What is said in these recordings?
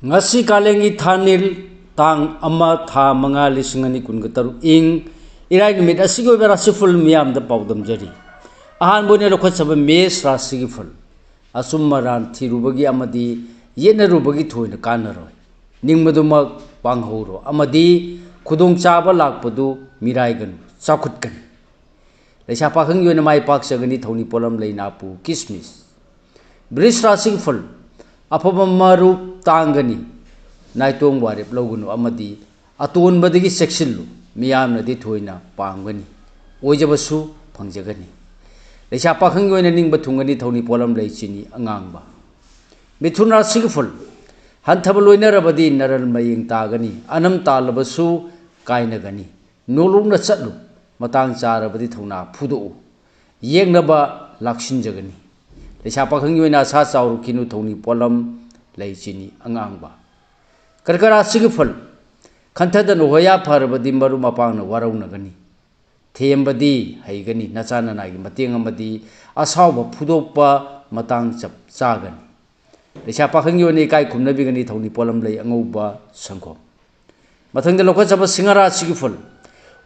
ngasi kalengi thanil tang ama tha manga lisingani kungatar ing irai numit asigi oiba rasiful miyam da paudam jari ahan bone lokhat sab mes rasigi ful asum maran thirubagi amadi yena rubagi thoina kanaroi ningmaduma panghoro amadi khudong chaba lakpadu mirai gan chakhut kan leisa pakhang yona mai pak sagani thoni polam leina pu kismis bris rasigi ful afaba maru tangani naitong warep logunu amadi aton badagi sectionlu miyamna di thoina pangani oijabasu phangjagani leisa pakhang yona ningba thungani thoni polam leichini angangba mithun rasigi ful hanthaba loinarabadi naral maying tagani anam talabasu kainagani nolongna chatlu matang charabadi thona phudu yengnaba laksinjagani leisa pakhang yona sa chawru kinu thoni polam leichini angangba karkara sigifal khanthada noya pharabadi maru mapangna waraunagani thembadi haigani nachana nagi mateng amadi asawba phudokpa matang chap chagani leisa pakhang yone kai khumnabigani thoni polam lei angauba sangko mathangda lokha chaba singara sigifal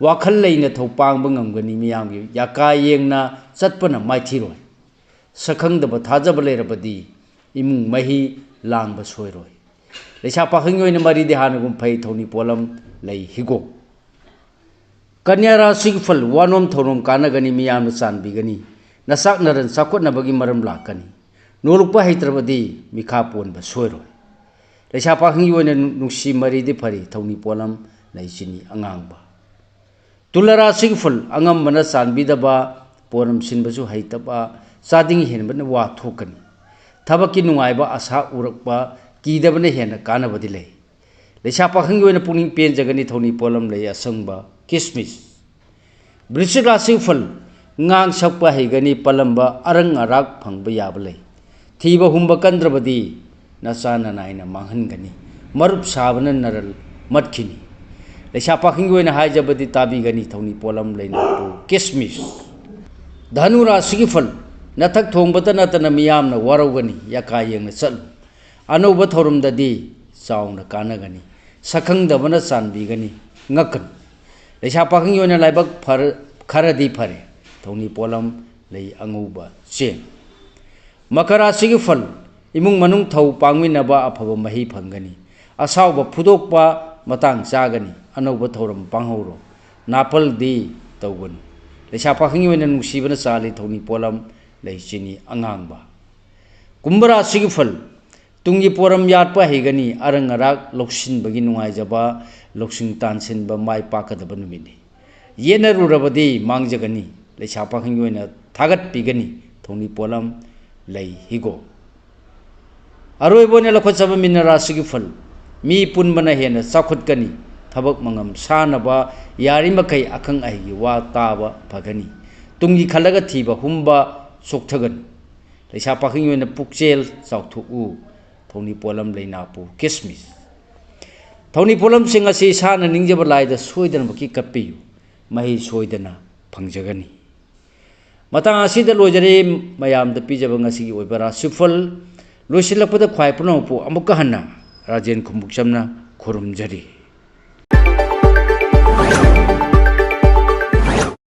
wakhal leina thopang bangamgani miyamgi yaka yengna chatpana maithiroi sakhangdaba thajaba lerabadi imung mahi langba soiroi leisa pakhang yone mari de hanagum phai thoni polam lei higo kanyara sigfal wanom thorom kanagani miyamna chanbigani nasak naran sakot nabagi maram lakani nolukpa heitrabadi mikha ponba soiroi leisa pakhang yone nungsi mari de phari thoni polam leichini angangba tulara sigfal angam bana chanbidaba poram sinbasu haitaba chading henbana wa thokani thabaki nungaiba asa urakpa kidabana hena kanabadi lei leisa pakhang yone puning penjagani thoni polam lei asangba kismis brisik rasing fal ngang sakpa haigani palamba arang arak phangba yaba lei thiba humba kandrabadi nasana naina manghangani marup sabana naral matkhini leisa pakhang yone haijabadi tabigani thoni polam leina pu kismis dhanu rasigi fal nathak thongbata natana miyamna waraugani yaka yengna chalu anouba thorumdadi chauna kanagani sakhangdabana chanbigani ngakan leisa pakhang yona laibak phar kharadi phare thoni polam lei angouba che makara sigi fal imung manung thau pangminaba afaba mahi phangani asawba phudokpa matang chagani anouba thoram panghoro napal di tawgun leisa pakhang yona nungsibana chali thoni polam leichini angangba kumbara sigi fal tungi poram yatpa hegani arang arak loksin bagi nungai jaba loksing tansin ba mai pakadaba numini yena rurabadi mangjagani leisa pakhang yona thagat pigani thoni polam lei higo aroi bone lokhachaba minara sigi fal mi punbana hena chakhutgani thabak mangam sanaba yari makai akhang aigi wa taba phagani tungi khalaga thiba humba sokthagani leisa pakhang yona pukchel chauthu u thoni polam leina pu kismis thoni polam singa si sana ningjaba laida soidana baki kapiyu mahi soidana phangjagani matang asida lojare mayam da pijaba ngasi gi oibara sifal losilakpada khwai puno pu amukka hanna rajen khumbukshamna khurumjari